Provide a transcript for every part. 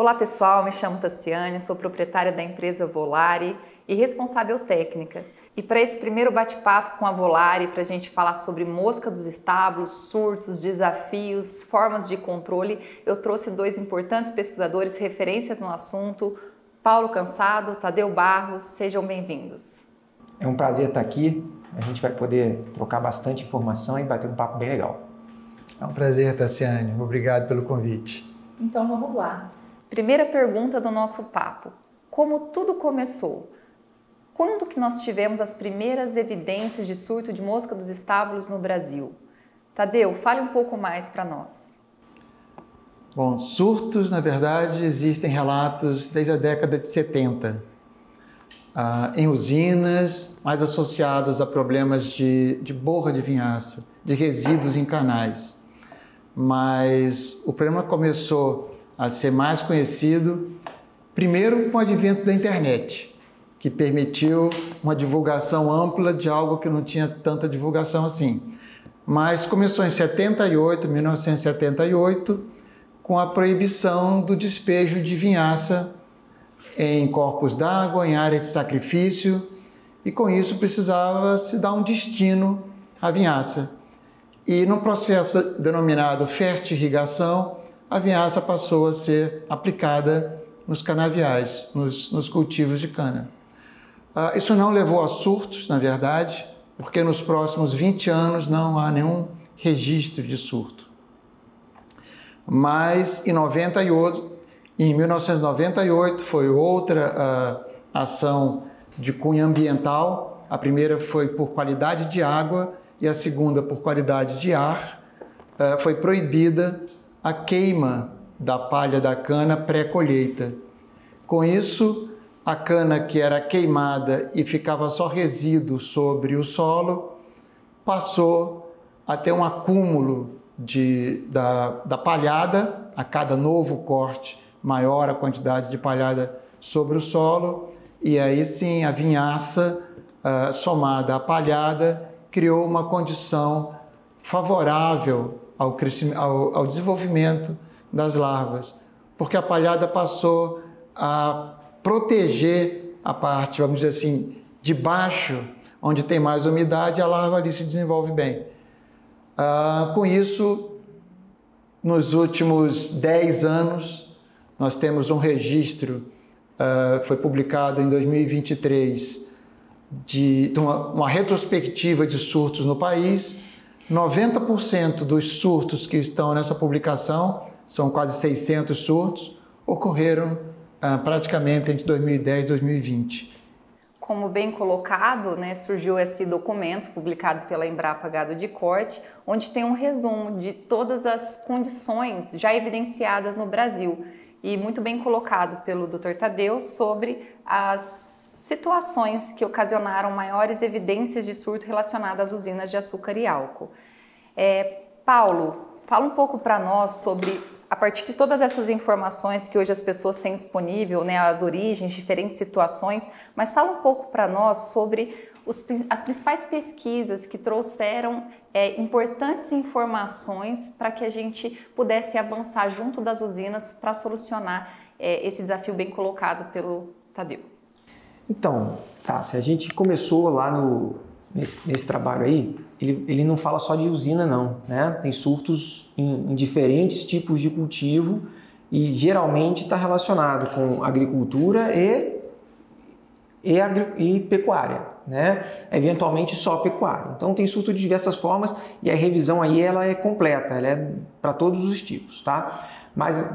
Olá pessoal, me chamo Tassiane, sou proprietária da empresa Volare e responsável técnica. E para esse primeiro bate-papo com a Volare, para a gente falar sobre mosca dos estábulos, surtos, desafios, formas de controle, eu trouxe dois importantes pesquisadores, referências no assunto, Paulo Cansado, Tadeu Barros, sejam bem-vindos. É um prazer estar aqui, a gente vai poder trocar bastante informação e bater um papo bem legal. É um prazer, Tassiane, obrigado pelo convite. Então vamos lá. Primeira pergunta do nosso papo. Como tudo começou? Quando que nós tivemos as primeiras evidências de surto de mosca dos estábulos no Brasil? Tadeu, fale um pouco mais para nós. Bom, surtos, na verdade, existem relatos desde a década de 70. Em usinas, mais associadas a problemas de borra de vinhaça, de resíduos em canais. Mas o problema começou a ser mais conhecido, primeiro com o advento da internet, que permitiu uma divulgação ampla de algo que não tinha tanta divulgação assim. Mas começou em 1978, com a proibição do despejo de vinhaça em corpos d'água, em área de sacrifício, e com isso precisava se dar um destino à vinhaça. E no processo denominado fertirrigação, a vinhaça passou a ser aplicada nos canaviais, nos cultivos de cana. Isso não levou a surtos, na verdade, porque nos próximos 20 anos não há nenhum registro de surto. Mas em 1998 foi outra ação de cunho ambiental. A primeira foi por qualidade de água e a segunda por qualidade de ar. Foi proibida a queima da palha da cana pré-colheita. Com isso, a cana que era queimada e ficava só resíduo sobre o solo, passou a ter um acúmulo da palhada, a cada novo corte, maior a quantidade de palhada sobre o solo, e aí sim a vinhaça, somada à palhada, criou uma condição favorável ao desenvolvimento das larvas, porque a palhada passou a proteger a parte, vamos dizer assim, de baixo, onde tem mais umidade, a larva ali se desenvolve bem. Com isso, nos últimos 10 anos, nós temos um registro, foi publicado em 2023, de uma retrospectiva de surtos no país. 90% dos surtos que estão nessa publicação, são quase 600 surtos, ocorreram praticamente entre 2010 e 2020. Como bem colocado, né, surgiu esse documento publicado pela Embrapa Gado de Corte, onde tem um resumo de todas as condições já evidenciadas no Brasil e muito bem colocado pelo Dr. Tadeu sobre as situações que ocasionaram maiores evidências de surto relacionadas às usinas de açúcar e álcool. Paulo, fala um pouco para nós sobre, a partir de todas essas informações que hoje as pessoas têm disponível, né, as origens, diferentes situações, mas fala um pouco para nós sobre as principais pesquisas que trouxeram importantes informações para que a gente pudesse avançar junto das usinas para solucionar esse desafio bem colocado pelo Tadeu. Então, se a gente começou lá nesse trabalho aí, ele não fala só de usina não, né? Tem surtos em diferentes tipos de cultivo e geralmente está relacionado com agricultura e pecuária, né? Eventualmente só pecuária. Então tem surto de diversas formas e a revisão aí ela é completa, ela é para todos os tipos, tá? Mas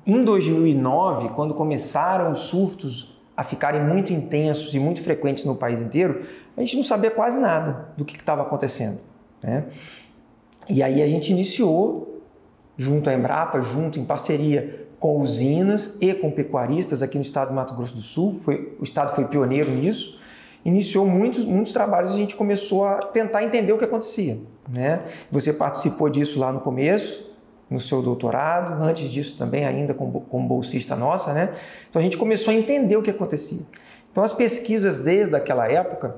em 2009, quando começaram os surtos a ficarem muito intensos e muito frequentes no país inteiro, a gente não sabia quase nada do que estava acontecendo, né? E aí a gente iniciou, junto à Embrapa, em parceria com usinas e com pecuaristas aqui no estado do Mato Grosso do Sul, o estado foi pioneiro nisso, iniciou muitos trabalhos e a gente começou a tentar entender o que acontecia, né? Você participou disso lá no começo, no seu doutorado, antes disso também ainda como bolsista nossa, né? Então a gente começou a entender o que acontecia. Então as pesquisas desde aquela época,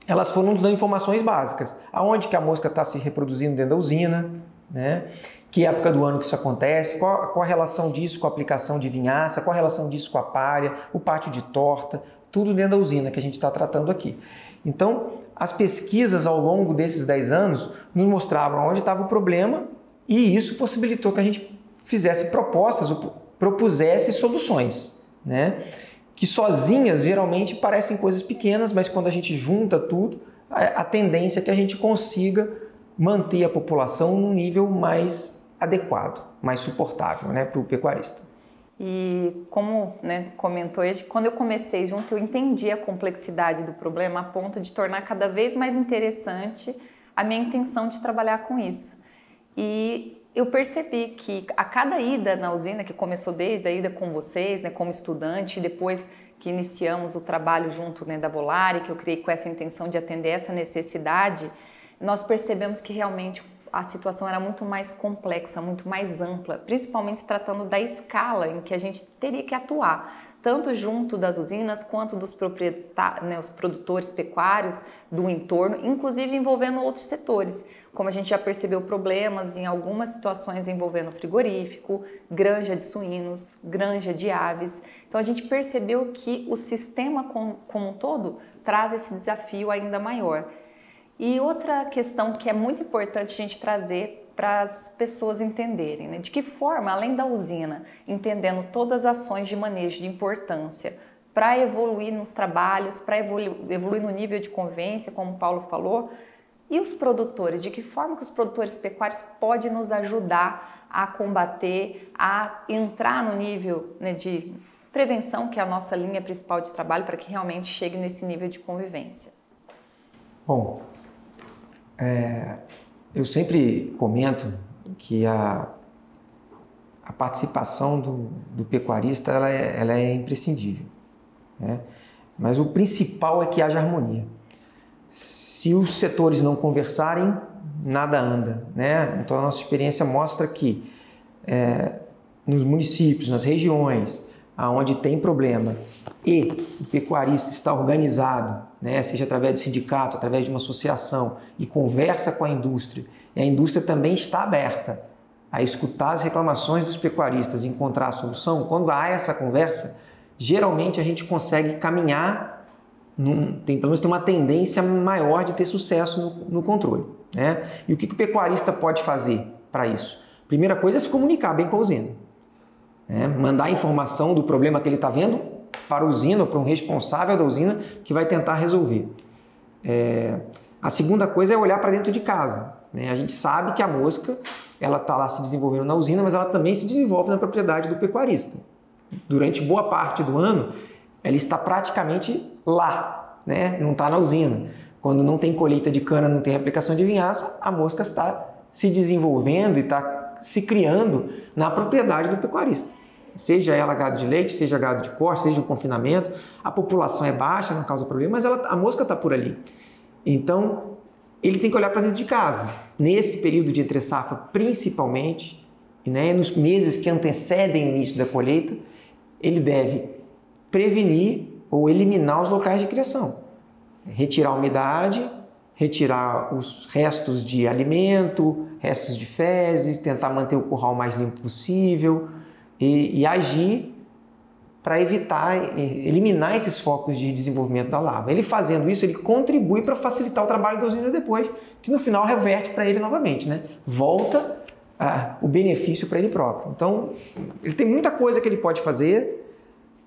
elas foram nos dando informações básicas. Aonde que a mosca está se reproduzindo dentro da usina, né? que época do ano que isso acontece, qual a relação disso com a aplicação de vinhaça, qual a relação disso com a palha, o pátio de torta, tudo dentro da usina que a gente está tratando aqui. Então, as pesquisas ao longo desses 10 anos nos mostravam onde estava o problema e isso possibilitou que a gente fizesse propostas, propusesse soluções, né? Que sozinhas geralmente parecem coisas pequenas, mas quando a gente junta tudo, a tendência é que a gente consiga manter a população num nível mais adequado, mais suportável, né, para o pecuarista. E como, né, comentou, quando eu comecei junto, eu entendi a complexidade do problema a ponto de tornar cada vez mais interessante a minha intenção de trabalhar com isso. E eu percebi que a cada ida na usina, que começou desde a ida com vocês, né, como estudante, depois que iniciamos o trabalho junto, né, da Volare, que eu criei com essa intenção de atender essa necessidade, nós percebemos que realmente a situação era muito mais complexa, muito mais ampla, principalmente se tratando da escala em que a gente teria que atuar, tanto junto das usinas quanto dos proprietários, né, os produtores pecuários do entorno, inclusive envolvendo outros setores, como a gente já percebeu problemas em algumas situações envolvendo frigorífico, granja de suínos, granja de aves. Então a gente percebeu que o sistema como um todo traz esse desafio ainda maior. E outra questão que é muito importante a gente trazer para as pessoas entenderem, né? De que forma, além da usina, entendendo todas as ações de manejo de importância para evoluir nos trabalhos, para evoluir no nível de convivência, como o Paulo falou, e os produtores, de que forma que os produtores pecuários podem nos ajudar a combater, a entrar no nível, né, de prevenção, que é a nossa linha principal de trabalho, para que realmente chegue nesse nível de convivência. Bom, eu sempre comento que a participação do pecuarista ela é imprescindível, né? Mas o principal é que haja harmonia. Se os setores não conversarem, nada anda, né? Então a nossa experiência mostra que nos municípios, nas regiões onde tem problema e o pecuarista está organizado, né, seja através do sindicato, através de uma associação e conversa com a indústria, e a indústria também está aberta a escutar as reclamações dos pecuaristas e encontrar a solução, quando há essa conversa, geralmente a gente consegue caminhar, pelo menos tem uma tendência maior de ter sucesso no controle, né? E o que o pecuarista pode fazer para isso? Primeira coisa é se comunicar bem com a usina. Mandar a informação do problema que ele está vendo para a usina ou para um responsável da usina que vai tentar resolver. A segunda coisa é olhar para dentro de casa, né? A gente sabe que a mosca ela está lá se desenvolvendo na usina, mas ela também se desenvolve na propriedade do pecuarista. Durante boa parte do ano, ela está praticamente lá, né? Não está na usina. Quando não tem colheita de cana, não tem aplicação de vinhaça, a mosca está se desenvolvendo e está se criando na propriedade do pecuarista. Seja ela gado de leite, seja gado de corte, seja um confinamento, a população é baixa, não causa problema, mas a mosca está por ali. Então, ele tem que olhar para dentro de casa. Nesse período de entre-safra, principalmente, né, nos meses que antecedem o início da colheita, ele deve prevenir ou eliminar os locais de criação. Retirar a umidade, retirar os restos de alimento, restos de fezes, tentar manter o curral o mais limpo possível e agir para evitar, eliminar esses focos de desenvolvimento da larva. Ele fazendo isso, ele contribui para facilitar o trabalho da usina depois, que no final reverte para ele novamente, né? Volta o benefício para ele próprio. Então, ele tem muita coisa que ele pode fazer,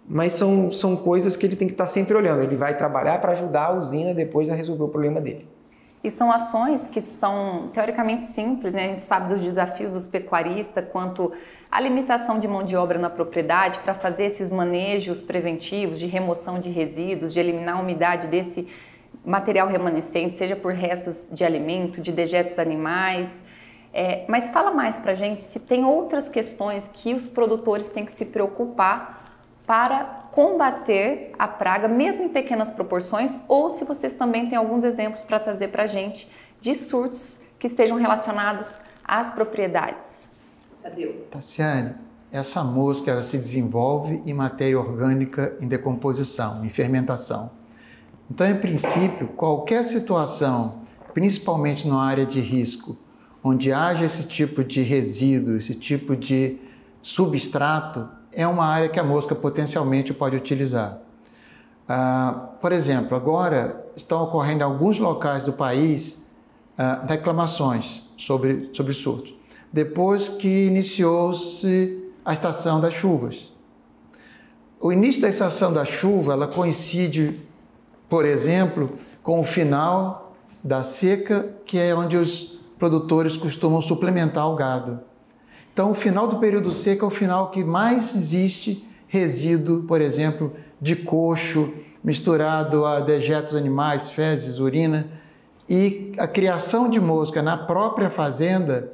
mas são coisas que ele tem que estar sempre olhando. Ele vai trabalhar para ajudar a usina depois a resolver o problema dele. E são ações que são teoricamente simples, né? A gente sabe dos desafios dos pecuaristas quanto à limitação de mão de obra na propriedade para fazer esses manejos preventivos de remoção de resíduos, de eliminar a umidade desse material remanescente, seja por restos de alimento, de dejetos animais. Mas fala mais para a gente se tem outras questões que os produtores têm que se preocupar para combater a praga, mesmo em pequenas proporções, ou se vocês também têm alguns exemplos para trazer para a gente de surtos que estejam relacionados às propriedades. Tadeu. Tassiane, essa mosca ela se desenvolve em matéria orgânica em decomposição, em fermentação. Então, em princípio, qualquer situação, principalmente na área de risco, onde haja esse tipo de resíduo, esse tipo de substrato, é uma área que a mosca potencialmente pode utilizar. Por exemplo, agora estão ocorrendo em alguns locais do país reclamações sobre surtos, depois que iniciou-se a estação das chuvas. O início da estação da chuva, ela coincide, por exemplo, com o final da seca, que é onde os produtores costumam suplementar o gado. Então, o final do período seco é o final que mais existe resíduo, por exemplo, de coxo misturado a dejetos animais, fezes, urina. E a criação de mosca na própria fazenda,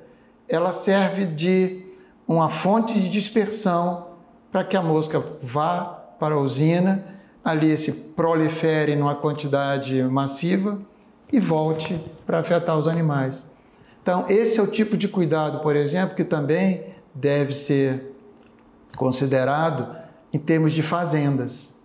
ela serve de uma fonte de dispersão para que a mosca vá para a usina, ali se prolifere numa quantidade massiva e volte para afetar os animais. Então, esse é o tipo de cuidado, por exemplo, que também deve ser considerado em termos de fazendas.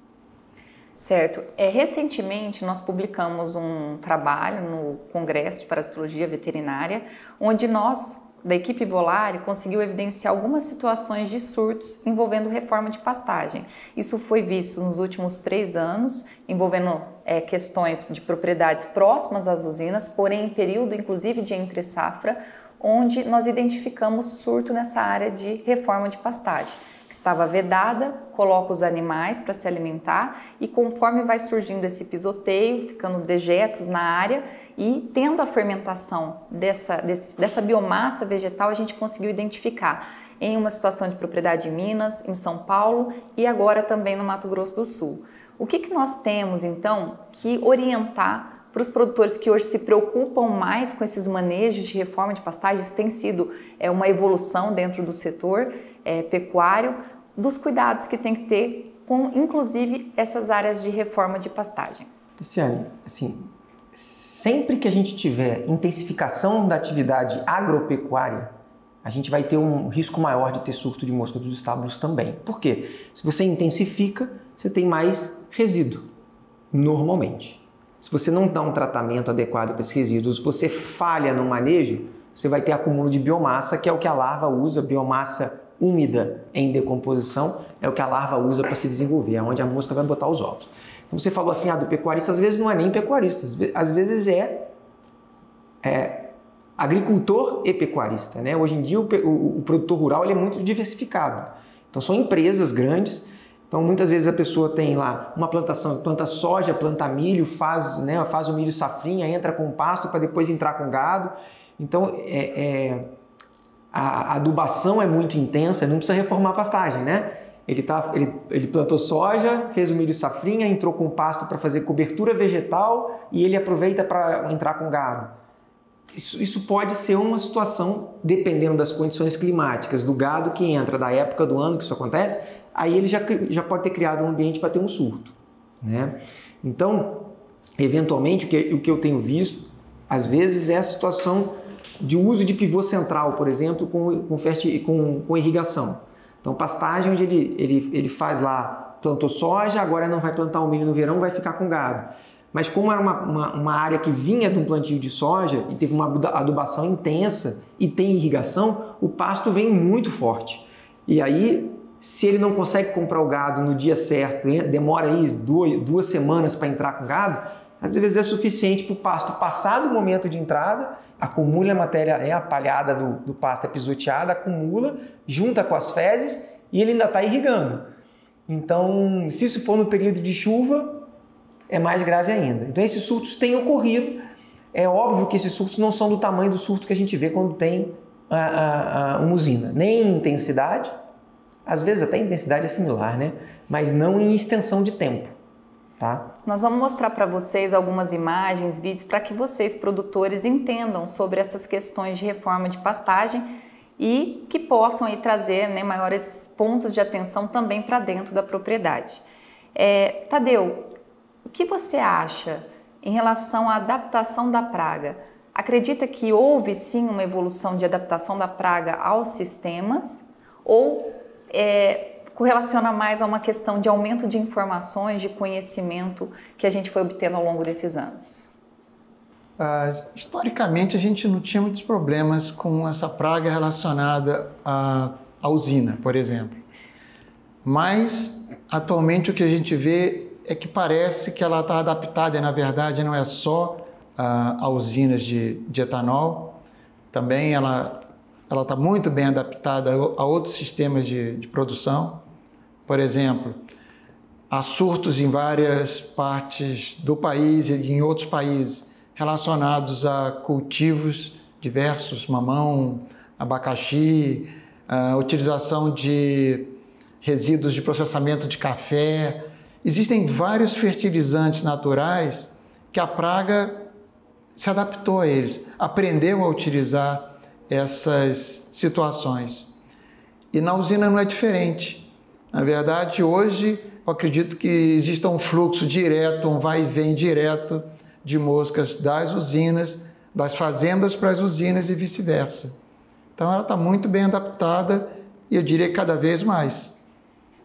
Certo. Recentemente, nós publicamos um trabalho no Congresso de Parasitologia Veterinária, onde nós, da equipe Volare, conseguiu evidenciar algumas situações de surtos envolvendo reforma de pastagem. Isso foi visto nos últimos 3 anos, envolvendo questões de propriedades próximas às usinas, porém em período, inclusive, de entre-safra, onde nós identificamos surto nessa área de reforma de pastagem. Estava vedada, coloca os animais para se alimentar e conforme vai surgindo esse pisoteio, ficando dejetos na área e tendo a fermentação dessa biomassa vegetal, a gente conseguiu identificar em uma situação de propriedade em Minas, em São Paulo e agora também no Mato Grosso do Sul. O que nós temos então que orientar para os produtores que hoje se preocupam mais com esses manejos de reforma de pastagem? Isso tem sido uma evolução dentro do setor pecuário, dos cuidados que tem que ter com, inclusive, essas áreas de reforma de pastagem. Cristiane, assim, sempre que a gente tiver intensificação da atividade agropecuária, a gente vai ter um risco maior de ter surto de mosca dos estábulos também. Por quê? Se você intensifica, você tem mais resíduo, normalmente. Se você não dá um tratamento adequado para esses resíduos, você falha no manejo, você vai ter acúmulo de biomassa, que é o que a larva usa, biomassa úmida em decomposição, é o que a larva usa para se desenvolver, é onde a mosca vai botar os ovos. Então você falou assim, do pecuarista, às vezes não é nem pecuarista, às vezes é agricultor e pecuarista, né? Hoje em dia o produtor rural ele é muito diversificado, então são empresas grandes, então muitas vezes a pessoa tem lá uma plantação, planta soja, planta milho, faz o milho safrinha, entra com pasto para depois entrar com gado, então a adubação é muito intensa, não precisa reformar a pastagem, né? Ele plantou soja, fez o milho safrinha, entrou com pasto para fazer cobertura vegetal e ele aproveita para entrar com gado. Isso pode ser uma situação, dependendo das condições climáticas, do gado que entra, da época do ano que isso acontece, aí ele já pode ter criado um ambiente para ter um surto, né? Então, eventualmente, o que eu tenho visto, às vezes, é a situação de uso de pivô central, por exemplo, com irrigação. Então, pastagem onde ele faz lá, plantou soja, agora não vai plantar o milho no verão, vai ficar com gado. Mas como era uma área que vinha de um plantio de soja e teve uma adubação intensa e tem irrigação, o pasto vem muito forte. E aí, se ele não consegue comprar o gado no dia certo, demora aí 2 semanas para entrar com gado, às vezes é suficiente para o pasto passar do momento de entrada, acumula a matéria, a palhada do pasto é pisoteada, acumula, junta com as fezes e ele ainda está irrigando. Então, se isso for no período de chuva, é mais grave ainda. Então, esses surtos têm ocorrido. É óbvio que esses surtos não são do tamanho do surto que a gente vê quando tem uma usina. Nem em intensidade, às vezes até a intensidade é similar, né? Mas não em extensão de tempo. Tá? Nós vamos mostrar para vocês algumas imagens, vídeos, para que vocês, produtores, entendam sobre essas questões de reforma de pastagem e que possam aí trazer, né, maiores pontos de atenção também para dentro da propriedade. Tadeu, o que você acha em relação à adaptação da praga? Acredita que houve sim uma evolução de adaptação da praga aos sistemas ou correlaciona mais a uma questão de aumento de informações, de conhecimento que a gente foi obtendo ao longo desses anos? Historicamente, a gente não tinha muitos problemas com essa praga relacionada à usina, por exemplo. Mas, atualmente, o que a gente vê é que parece que ela está adaptada, e, na verdade, não é só a usinas de etanol, também ela está muito bem adaptada a outros sistemas de produção. Por exemplo, há surtos em várias partes do país e em outros países relacionados a cultivos diversos, mamão, abacaxi, a utilização de resíduos de processamento de café. Existem vários fertilizantes naturais que a praga se adaptou a eles, aprendeu a utilizar essas situações. E na usina não é diferente. Na verdade, hoje, eu acredito que exista um fluxo direto, um vai e vem direto de moscas das usinas, das fazendas para as usinas e vice-versa. Então, ela está muito bem adaptada e eu diria que cada vez mais.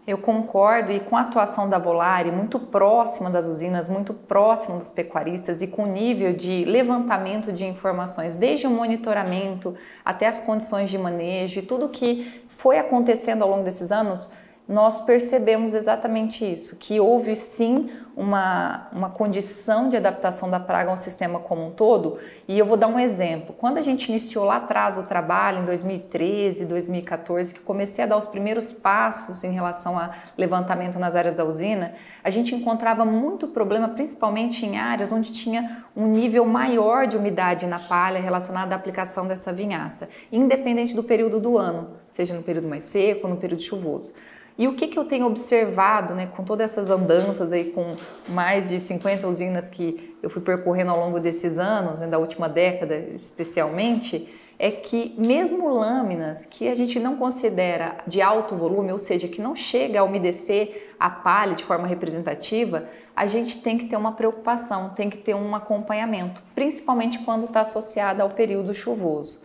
Eu concordo, e com a atuação da Volare muito próxima das usinas, muito próximo dos pecuaristas e com nível de levantamento de informações, desde o monitoramento até as condições de manejo e tudo que foi acontecendo ao longo desses anos, nós percebemos exatamente isso, que houve sim uma condição de adaptação da praga ao sistema como um todo. E eu vou dar um exemplo. Quando a gente iniciou lá atrás o trabalho, em 2013, 2014, que comecei a dar os primeiros passos em relação a levantamento nas áreas da usina, a gente encontrava muito problema, principalmente em áreas onde tinha um nível maior de umidade na palha relacionado à aplicação dessa vinhaça, independente do período do ano, seja no período mais seco ou no período chuvoso. E o que eu tenho observado, né, com todas essas andanças aí, com mais de 50 usinas que eu fui percorrendo ao longo desses anos, né, da última década especialmente, é que mesmo lâminas que a gente não considera de alto volume, ou seja, que não chega a umedecer a palha de forma representativa, a gente tem que ter uma preocupação, tem que ter um acompanhamento, principalmente quando está associada ao período chuvoso.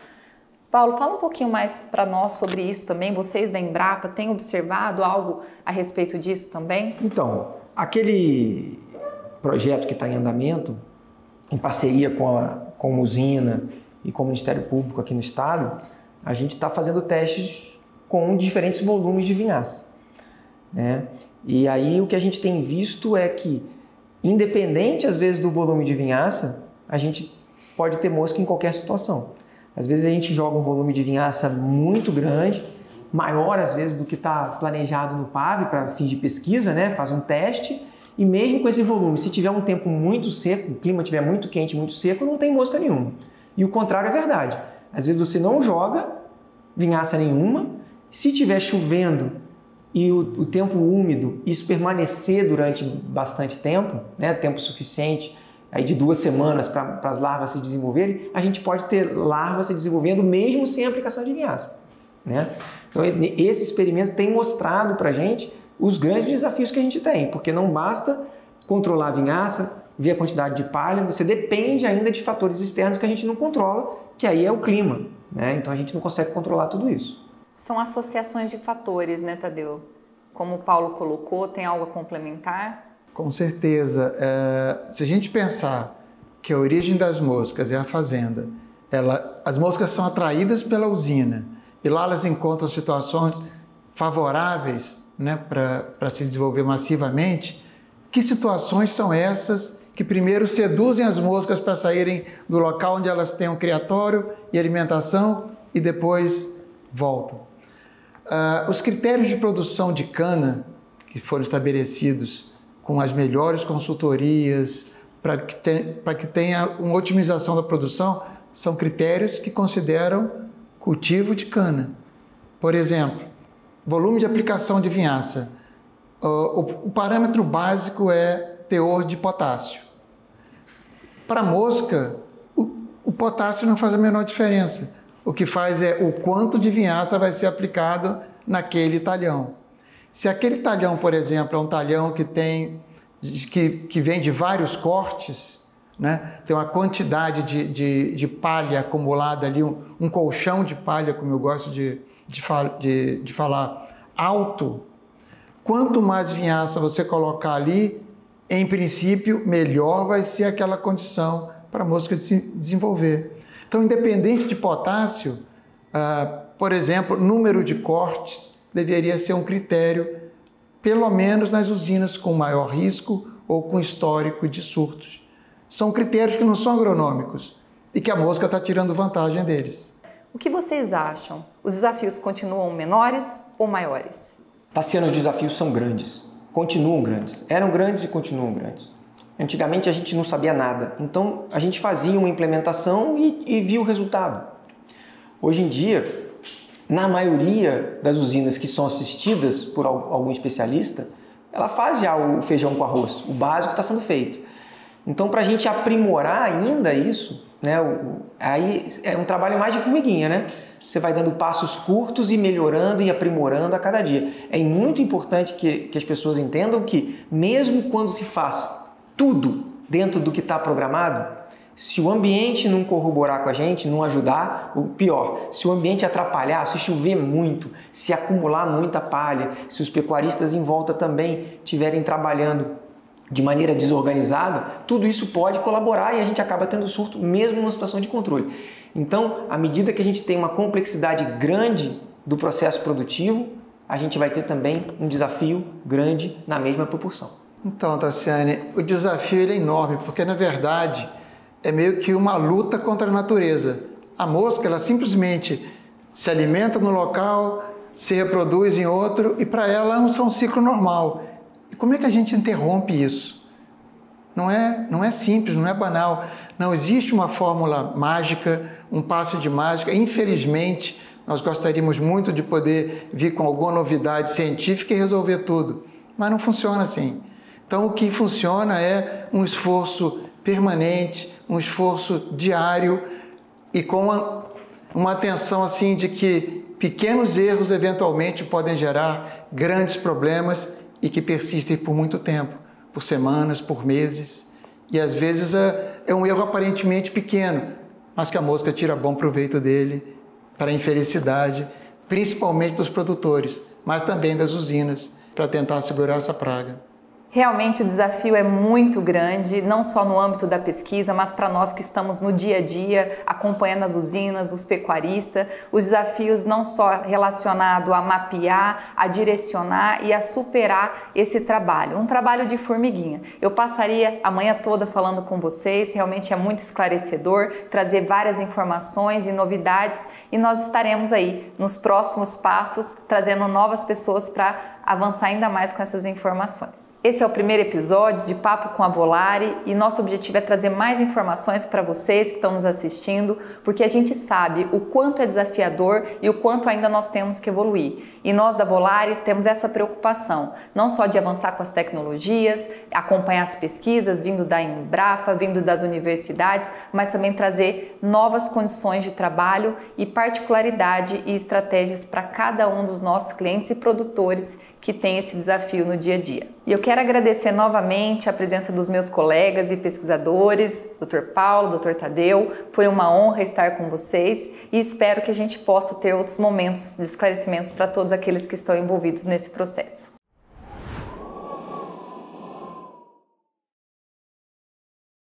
Paulo, fala um pouquinho mais para nós sobre isso também. Vocês da Embrapa têm observado algo a respeito disso também? Então, aquele projeto que está em andamento, em parceria com a usina e com o Ministério Público aqui no estado, a gente está fazendo testes com diferentes volumes de vinhaça, né? E aí o que a gente tem visto é que, independente às vezes do volume de vinhaça, a gente pode ter mosca em qualquer situação. Às vezes a gente joga um volume de vinhaça muito grande, maior às vezes do que está planejado no PAV para fins de pesquisa, né? Faz um teste e mesmo com esse volume, se tiver um tempo muito seco, o clima estiver muito quente, muito seco, não tem mosca nenhuma. E o contrário é verdade. Às vezes você não joga vinhaça nenhuma, se estiver chovendo e o tempo úmido, isso permanecer durante bastante tempo, né? Tempo suficiente, aí de 2 semanas para as larvas se desenvolverem, a gente pode ter larvas se desenvolvendo mesmo sem aplicação de vinhaça, né? Então, esse experimento tem mostrado para a gente os grandes desafios que a gente tem, porque não basta controlar a vinhaça, ver a quantidade de palha, você depende ainda de fatores externos que a gente não controla, que aí é o clima, né? Então a gente não consegue controlar tudo isso. São associações de fatores, né, Tadeu? Como o Paulo colocou, tem algo a complementar? Com certeza. Se a gente pensar que a origem das moscas é a fazenda, as moscas são atraídas pela usina e lá elas encontram situações favoráveis, né, para se desenvolver massivamente. Que situações são essas que primeiro seduzem as moscas para saírem do local onde elas têm um criatório e alimentação e depois voltam? Os critérios de produção de cana que foram estabelecidos com as melhores consultorias, para que tenha uma otimização da produção, são critérios que consideram cultivo de cana. Por exemplo, volume de aplicação de vinhaça. O parâmetro básico é teor de potássio. Para a mosca, o potássio não faz a menor diferença. O que faz é o quanto de vinhaça vai ser aplicado naquele talhão. Se aquele talhão, por exemplo, é um talhão que vem de vários cortes, né? Tem uma quantidade de palha acumulada ali, um colchão de palha, como eu gosto de falar, alto, quanto mais vinhaça você colocar ali, em princípio, melhor vai ser aquela condição para a mosca se desenvolver. Então, independente de potássio, por exemplo, número de cortes deveria ser um critério, pelo menos nas usinas com maior risco ou com histórico de surtos. São critérios que não são agronômicos e que a mosca está tirando vantagem deles. O que vocês acham? Os desafios continuam menores ou maiores? Tassiana, os desafios são grandes, continuam grandes, eram grandes e continuam grandes. Antigamente a gente não sabia nada, então a gente fazia uma implementação e via o resultado. Hoje em dia, na maioria das usinas que são assistidas por algum especialista, ela faz já o feijão com arroz, o básico está sendo feito. Então, para a gente aprimorar ainda isso, né, aí é um trabalho mais de formiguinha, né? Você vai dando passos curtos e melhorando e aprimorando a cada dia. É muito importante que as pessoas entendam que, mesmo quando se faz tudo dentro do que está programado, se o ambiente não corroborar com a gente, não ajudar, o pior, se o ambiente atrapalhar, se chover muito, se acumular muita palha, se os pecuaristas em volta também estiverem trabalhando de maneira desorganizada, tudo isso pode colaborar e a gente acaba tendo surto mesmo numa situação de controle. Então, à medida que a gente tem uma complexidade grande do processo produtivo, a gente vai ter também um desafio grande na mesma proporção. Então, Tassiane, o desafio ele é enorme, porque na verdade é meio que uma luta contra a natureza. A mosca, ela simplesmente se alimenta no local, se reproduz em outro e para ela é um ciclo normal. E como é que a gente interrompe isso? Não é simples, não é banal. Não existe uma fórmula mágica, um passe de mágica. Infelizmente, nós gostaríamos muito de poder vir com alguma novidade científica e resolver tudo. Mas não funciona assim. Então, o que funciona é um esforço permanente, um esforço diário e com uma atenção assim de que pequenos erros eventualmente podem gerar grandes problemas e que persistem por muito tempo, por semanas, por meses. E às vezes é um erro aparentemente pequeno, mas que a mosca tira bom proveito dele para a infelicidade, principalmente dos produtores, mas também das usinas, para tentar segurar essa praga. Realmente o desafio é muito grande, não só no âmbito da pesquisa, mas para nós que estamos no dia a dia, acompanhando as usinas, os pecuaristas, os desafios não só relacionados a mapear, a direcionar e a superar esse trabalho, um trabalho de formiguinha. Eu passaria a manhã toda falando com vocês, realmente é muito esclarecedor, trazer várias informações e novidades e nós estaremos aí nos próximos passos, trazendo novas pessoas para avançar ainda mais com essas informações. Esse é o primeiro episódio de Papo com a Volare e nosso objetivo é trazer mais informações para vocês que estão nos assistindo, porque a gente sabe o quanto é desafiador e o quanto ainda nós temos que evoluir. E nós da Volare temos essa preocupação, não só de avançar com as tecnologias, acompanhar as pesquisas vindo da Embrapa, vindo das universidades, mas também trazer novas condições de trabalho e particularidade e estratégias para cada um dos nossos clientes e produtores que tem esse desafio no dia a dia. E eu quero agradecer novamente a presença dos meus colegas e pesquisadores, Dr. Paulo, Dr. Tadeu. Foi uma honra estar com vocês e espero que a gente possa ter outros momentos de esclarecimentos para todos aqueles que estão envolvidos nesse processo.